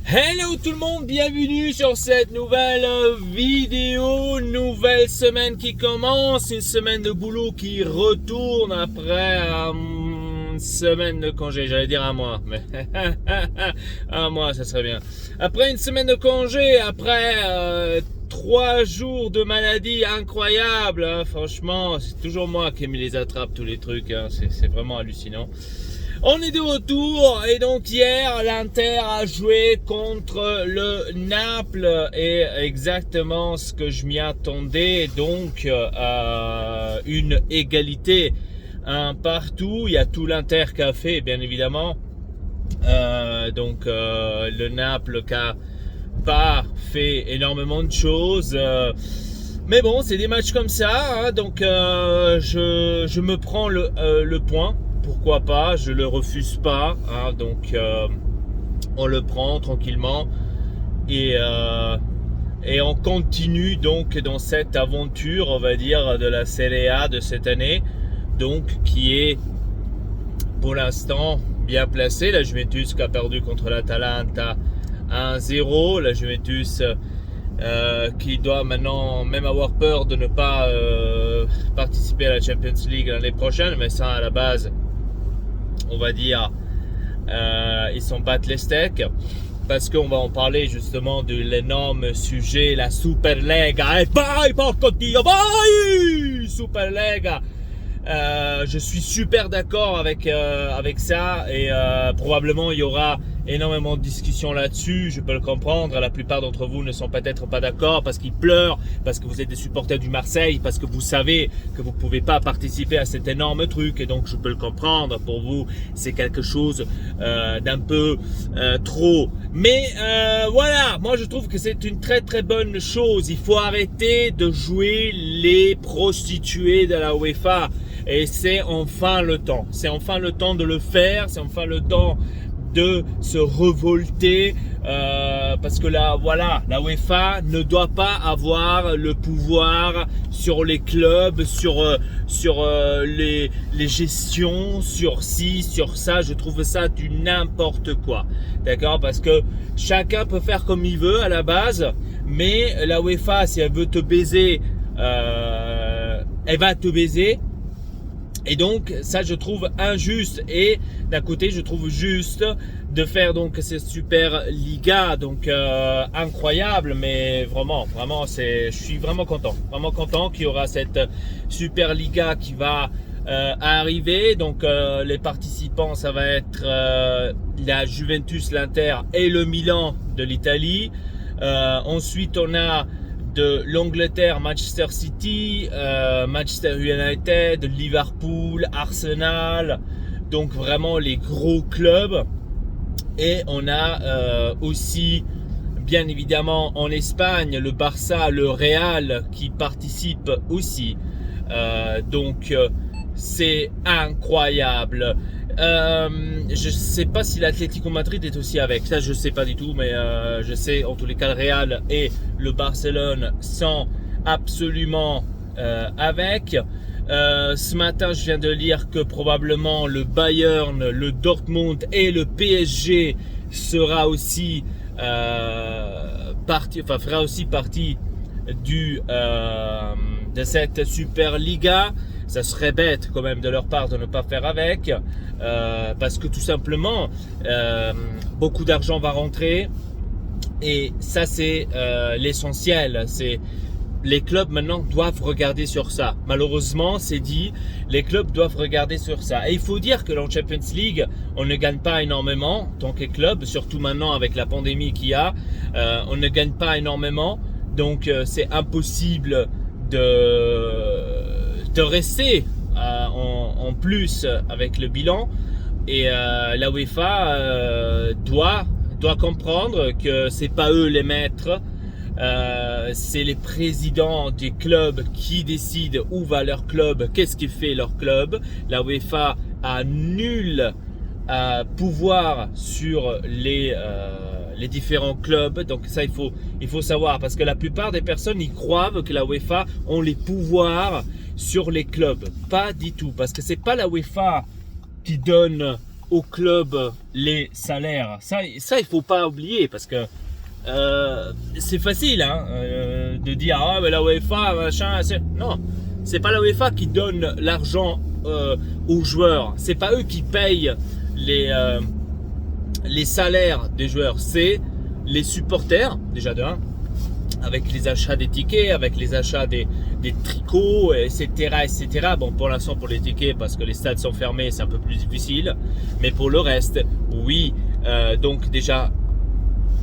Hello tout le monde, bienvenue sur cette nouvelle vidéo, nouvelle semaine qui commence, une semaine de boulot qui retourne après une semaine de congé, j'allais dire un mois, mais un mois ça serait bien. Après une semaine de congé, après 3 jours de maladie incroyable, hein, franchement c'est toujours moi qui me les attrape tous les trucs, hein, c'est vraiment hallucinant. On est de retour et donc hier l'Inter a joué contre le Naples et exactement ce que je m'y attendais, donc une égalité un partout. Il y a tout l'Inter qui a fait bien évidemment, le Naples qui a pas fait énormément de choses. Mais bon, c'est des matchs comme ça, hein, donc je me prends le point. Pourquoi pas, je le refuse pas, hein, donc on le prend tranquillement et on continue donc dans cette aventure, on va dire, de la Serie A de cette année, donc qui est pour l'instant bien placée. La Juventus qui a perdu contre l'Atalanta 1-0, la Juventus qui doit maintenant même avoir peur de ne pas participer à la Champions League l'année prochaine, mais ça à la base, on va dire, ils s'en battent les steaks, parce qu'on va en parler justement de l'énorme sujet, la Superlega. Et bye, porco-dio, bye, Superlega. Je suis super d'accord avec ça et probablement il y aura énormément de discussions là-dessus, je peux le comprendre. La plupart d'entre vous ne sont peut-être pas d'accord parce qu'ils pleurent, parce que vous êtes des supporters du Marseille, parce que vous savez que vous ne pouvez pas participer à cet énorme truc, et donc je peux le comprendre. Pour vous c'est quelque chose d'un peu trop, mais voilà, moi je trouve que c'est une très très bonne chose. Il faut arrêter de jouer les prostituées de la UEFA. Et c'est enfin le temps. C'est enfin le temps de le faire. C'est enfin le temps de se révolter. Parce que là, voilà, la UEFA ne doit pas avoir le pouvoir sur les clubs, sur les gestions, sur ci, sur ça. Je trouve ça du n'importe quoi. D'accord? Parce que chacun peut faire comme il veut à la base. Mais la UEFA, si elle veut te baiser, elle va te baiser. Et donc ça je trouve injuste, et d'un côté je trouve juste de faire donc cette super Liga, donc incroyable. Mais vraiment je suis vraiment content qu'il y aura cette super Liga qui va arriver. Donc les participants, ça va être la Juventus, l'Inter et le Milan de l'Italie. Ensuite on a de l'Angleterre, Manchester City, Manchester United, Liverpool, Arsenal, donc vraiment les gros clubs. Et on a aussi bien évidemment en Espagne le Barça, le Real qui participent aussi, donc c'est incroyable. Je sais pas si l'Atlético Madrid est aussi avec, ça je sais pas du tout, mais je sais en tous les cas le Real et le Barcelone sont absolument avec. Ce matin je viens de lire que probablement le Bayern, le Dortmund et le PSG sera aussi fera aussi partie de cette Super Liga. Ça serait bête quand même de leur part de ne pas faire avec, parce que tout simplement beaucoup d'argent va rentrer, et ça c'est l'essentiel. C'est les clubs maintenant doivent regarder sur ça. Malheureusement c'est dit, les clubs doivent regarder sur ça. Et il faut dire que dans Champions League on ne gagne pas énormément en tant que club, surtout maintenant avec la pandémie qu'il y a, on ne gagne pas énormément, donc c'est impossible de rester en plus avec le bilan. Et la UEFA doit comprendre que c'est pas eux les maîtres, c'est les présidents des clubs qui décident où va leur club, qu'est-ce qui fait leur club. La UEFA a nul pouvoir sur les différents clubs. Donc ça il faut savoir, parce que la plupart des personnes y croient que la UEFA ont les pouvoirs sur les clubs. Pas du tout, parce que c'est pas la UEFA qui donne aux clubs les salaires. Ça il faut pas oublier parce que c'est facile hein, de dire ah mais la UEFA machin. Non, c'est pas la UEFA qui donne l'argent aux joueurs. C'est pas eux qui payent les salaires des joueurs. C'est les supporters déjà de 1, avec les achats des tickets, avec les achats des tricots, etc., etc. Bon, pour l'instant, pour les tickets, parce que les stades sont fermés, c'est un peu plus difficile. Mais pour le reste, oui. Donc déjà,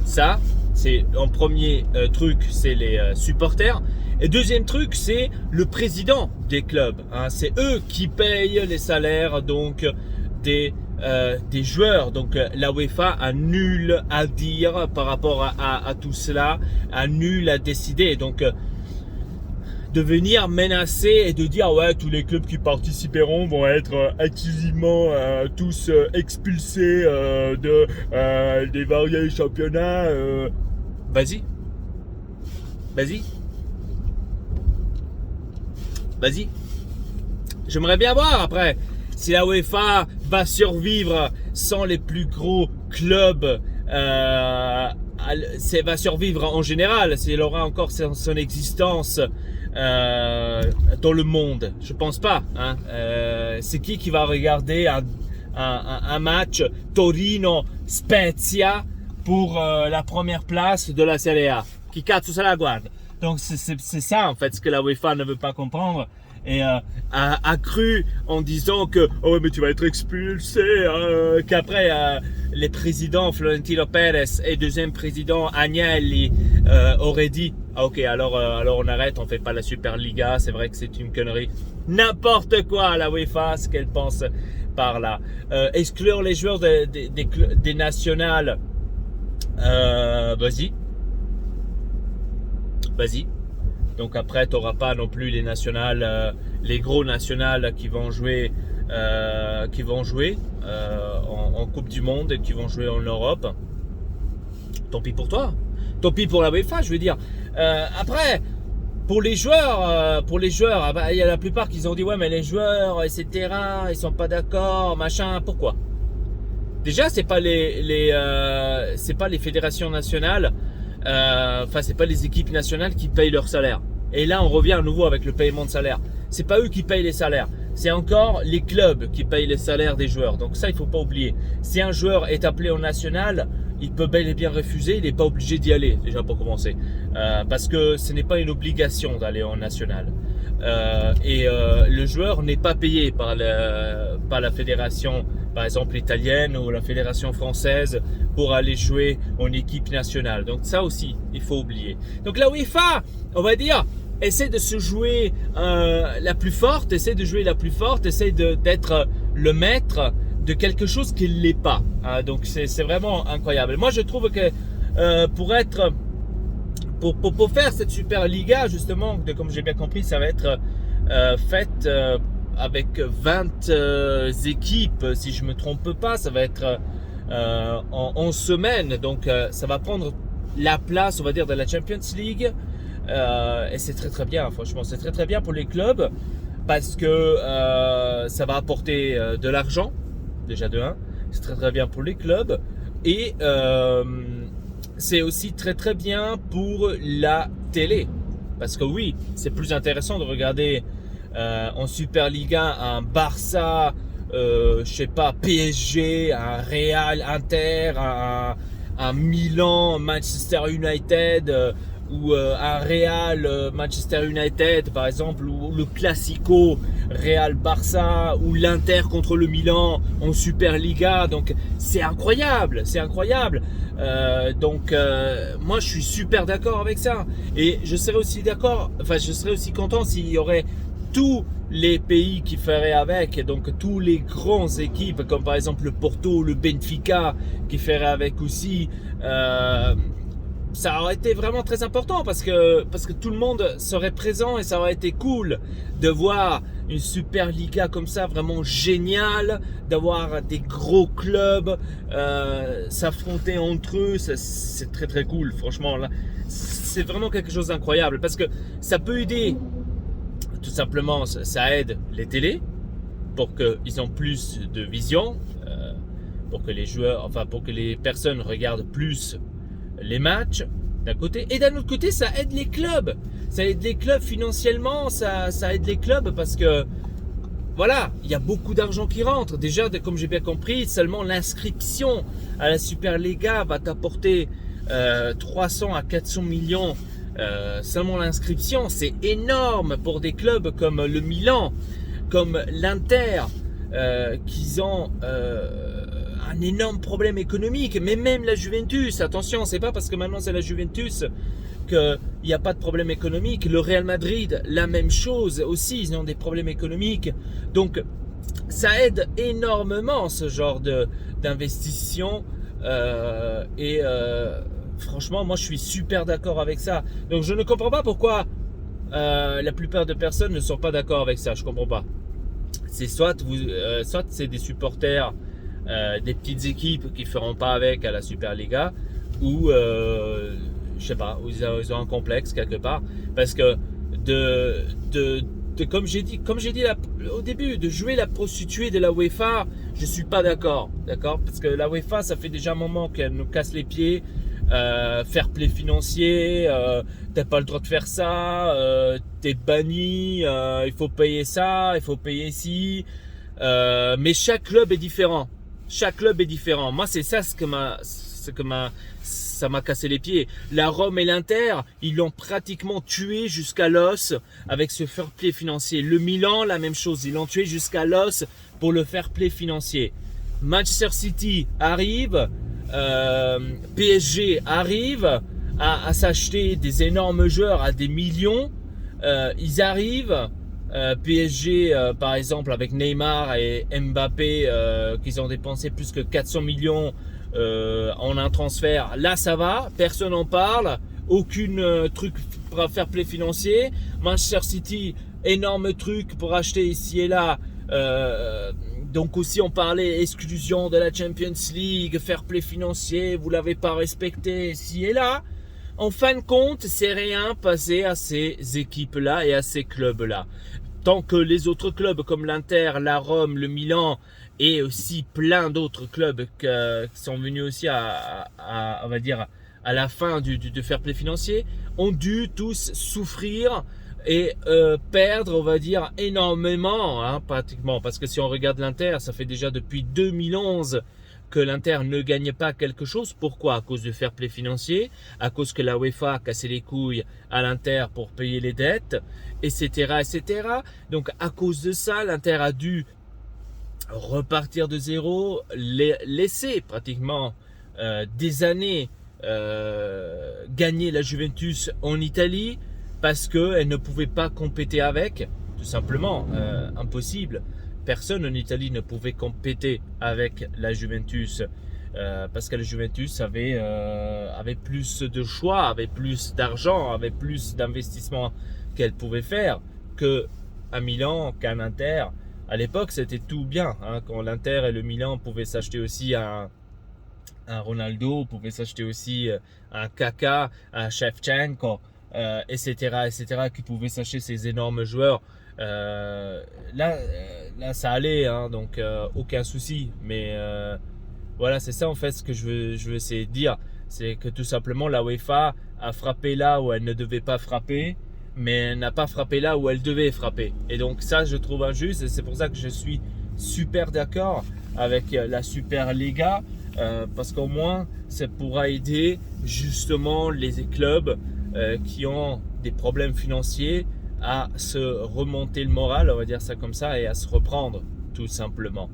ça, c'est en premier truc, c'est les supporters. Et deuxième truc, c'est le président des clubs. Hein. C'est eux qui payent les salaires donc des joueurs. Donc la UEFA a nul à dire par rapport à tout cela, a nul à décider. Donc de venir menacer et de dire ouais tous les clubs qui participeront vont être exclusivement tous expulsés des variés championnats. Vas-y. J'aimerais bien voir après si la UEFA va survivre sans les plus gros clubs, va survivre en général, si elle aura encore son existence dans le monde. Je pense pas. Hein. C'est qui va regarder un match Torino-Spezia pour la première place de la Serie A? Qui cazzo se la guarda? Donc c'est ça en fait ce que la UEFA ne veut pas comprendre. Et a cru en disant que oh ouais, mais tu vas être expulsé, qu'après les présidents Florentino Pérez et deuxième président Agnelli auraient dit ah, ok alors on arrête, on fait pas la Superliga, c'est vrai que c'est une connerie, n'importe quoi la UEFA ce qu'elle pense par là. Exclure les joueurs des nationales, vas-y. Donc après, tu n'auras pas non plus les nationales, les gros nationales qui vont jouer en Coupe du Monde et qui vont jouer en Europe. Tant pis pour toi. Tant pis pour la UEFA, je veux dire. Après, pour les joueurs, il y a la plupart qui ont dit ouais, mais les joueurs, etc., ils sont pas d'accord, machin. Pourquoi? Déjà, c'est pas les fédérations nationales. C'est pas les équipes nationales qui payent leur salaire. Et là, on revient à nouveau avec le paiement de salaire. C'est pas eux qui payent les salaires. C'est encore les clubs qui payent les salaires des joueurs. Donc ça, il faut pas oublier. Si un joueur est appelé en national, il peut bel et bien refuser. Il n'est pas obligé d'y aller, déjà pour commencer. Parce que ce n'est pas une obligation d'aller en national. Le joueur n'est pas payé par la fédération, par exemple italienne ou la fédération française, pour aller jouer en équipe nationale. Donc ça aussi, il faut oublier. Donc la UEFA, on va dire, essaie de se jouer la plus forte, essaie d'être le maître de quelque chose qui ne l'est pas. Hein, donc c'est vraiment incroyable. Moi je trouve que pour faire cette Super Liga, justement, comme j'ai bien compris, ça va être faite avec 20 équipes, si je me trompe pas. Ça va être en 11 semaines, donc ça va prendre la place, on va dire, de la Champions League. Et c'est très très bien, franchement, c'est très très bien pour les clubs parce que ça va apporter de l'argent, déjà de 1. C'est très très bien pour les clubs et c'est aussi très très bien pour la télé parce que oui, c'est plus intéressant de regarder en Superliga un Barça, je sais pas, PSG, un Real, Inter, un Milan, Manchester United, ou un Real, Manchester United par exemple, ou le Classico Real Barça, ou l'Inter contre le Milan en Superliga. Donc c'est incroyable, moi je suis super d'accord avec ça, et je serais aussi content s'il y aurait tous les pays qui feraient avec, donc tous les grandes équipes comme par exemple le Porto, le Benfica qui feraient avec aussi. Ça aurait été vraiment très important parce que tout le monde serait présent et ça aurait été cool de voir une Super Liga comme ça, vraiment géniale, d'avoir des gros clubs s'affronter entre eux. C'est très très cool, franchement. Là, c'est vraiment quelque chose d'incroyable parce que ça peut aider, tout simplement, ça aide les télés pour qu'ils aient plus de vision. pour que les joueurs, enfin pour que les personnes regardent plus les matchs d'un côté, et d'un autre côté ça aide les clubs. Ça aide les clubs financièrement, ça aide les clubs parce que voilà, il y a beaucoup d'argent qui rentre. Déjà, comme j'ai bien compris, seulement l'inscription à la Superliga va t'apporter 300 à 400 millions. Seulement l'inscription, c'est énorme pour des clubs comme le Milan, comme l'Inter, qui ont un énorme problème économique. Mais même la Juventus, attention, c'est pas parce que maintenant c'est la Juventus qu'il n'y a pas de problème économique. Le Real Madrid, la même chose aussi, ils ont des problèmes économiques. Donc, ça aide énormément ce genre d'investissement. Franchement, moi, je suis super d'accord avec ça. Donc, je ne comprends pas pourquoi la plupart de personnes ne sont pas d'accord avec ça. Je comprends pas. C'est soit c'est des supporters des petites équipes qui feront pas avec à la Superliga, ou je sais pas, ils ont un complexe quelque part, parce que comme j'ai dit au début, de jouer la prostituée de la UEFA, je suis pas d'accord, parce que la UEFA, ça fait déjà un moment qu'elle nous casse les pieds. Fair play financier, t'as pas le droit de faire ça, t'es banni, il faut payer ça, il faut payer ci, mais chaque club est différent. Moi, c'est ça ça m'a cassé les pieds. La Rome et l'Inter, ils l'ont pratiquement tué jusqu'à l'os avec ce fair play financier. Le Milan, la même chose, ils l'ont tué jusqu'à l'os pour le fair play financier. Manchester City arrive, PSG arrive à s'acheter des énormes joueurs à des millions. Ils arrivent, PSG par exemple avec Neymar et Mbappé, qu'ils ont dépensé plus que 400 millions en un transfert. Là ça va, personne n'en parle, aucune truc pour fair play financier. Manchester City, énorme truc pour acheter ici et là. Donc aussi on parlait exclusion de la Champions League, fair play financier, vous l'avez pas respecté ici et là. En fin de compte, c'est rien passé à ces équipes-là et à ces clubs-là. Tant que les autres clubs comme l'Inter, la Rome, le Milan et aussi plein d'autres clubs qui sont venus aussi on va dire, à la fin du fair play financier, ont dû tous souffrir et perdre, on va dire, énormément, hein, pratiquement. Parce que si on regarde l'Inter, ça fait déjà depuis 2011 que l'Inter ne gagne pas quelque chose. Pourquoi? À cause du fair play financier, à cause que la UEFA a cassé les couilles à l'Inter pour payer les dettes, etc., etc. Donc à cause de ça, l'Inter a dû repartir de zéro, laisser pratiquement des années gagner la Juventus en Italie, parce qu'elle ne pouvait pas compéter avec, tout simplement, impossible. Personne en Italie ne pouvait compéter avec la Juventus, parce que la Juventus avait plus de choix, avait plus d'argent, avait plus d'investissement qu'elle pouvait faire qu'à Milan, qu'à l'Inter. À l'époque, c'était tout bien, hein, quand l'Inter et le Milan pouvaient s'acheter aussi un Ronaldo, pouvaient s'acheter aussi un Kaka, un Shevchenko, etc., qui pouvaient s'acheter ces énormes joueurs. Là, ça allait, hein, donc aucun souci. Mais voilà, c'est ça en fait ce que je veux essayer de dire. C'est que tout simplement la UEFA a frappé là où elle ne devait pas frapper, mais elle n'a pas frappé là où elle devait frapper. Et donc ça, je trouve injuste, et c'est pour ça que je suis super d'accord avec la Superliga, parce qu'au moins ça pourra aider justement les clubs qui ont des problèmes financiers à se remonter le moral, on va dire ça comme ça, et à se reprendre tout simplement.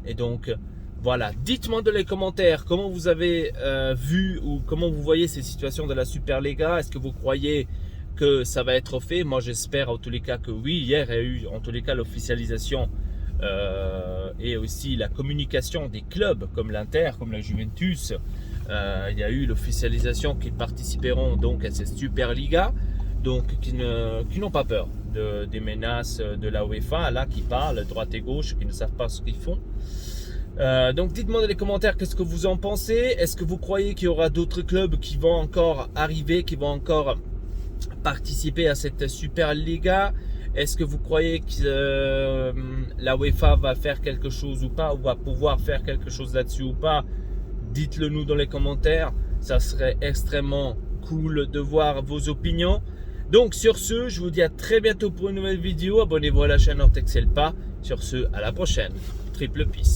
Et donc voilà, dites-moi dans les commentaires comment vous avez vu ou comment vous voyez ces situations de la Superliga. Est-ce que vous croyez que ça va être fait? Moi j'espère en tous les cas que oui. Hier il y a eu en tous les cas l'officialisation et aussi la communication des clubs comme l'Inter, comme la Juventus. Il y a eu l'officialisation qu'ils participeront donc à cette Superliga, donc qui n'ont pas peur des menaces de la UEFA là, qui parlent droite et gauche, qui ne savent pas ce qu'ils font. Donc dites-moi dans les commentaires qu'est-ce que vous en pensez. Est-ce que vous croyez qu'il y aura d'autres clubs qui vont encore arriver, qui vont encore participer à cette Superliga? Est-ce que vous croyez que la UEFA va faire quelque chose ou pas, ou va pouvoir faire quelque chose là-dessus ou pas? Dites-le nous dans les commentaires. Ça serait extrêmement cool de voir vos opinions. Donc sur ce, je vous dis à très bientôt pour une nouvelle vidéo. Abonnez-vous à la chaîne Ortexelpa. Sur ce, à la prochaine. Triple peace.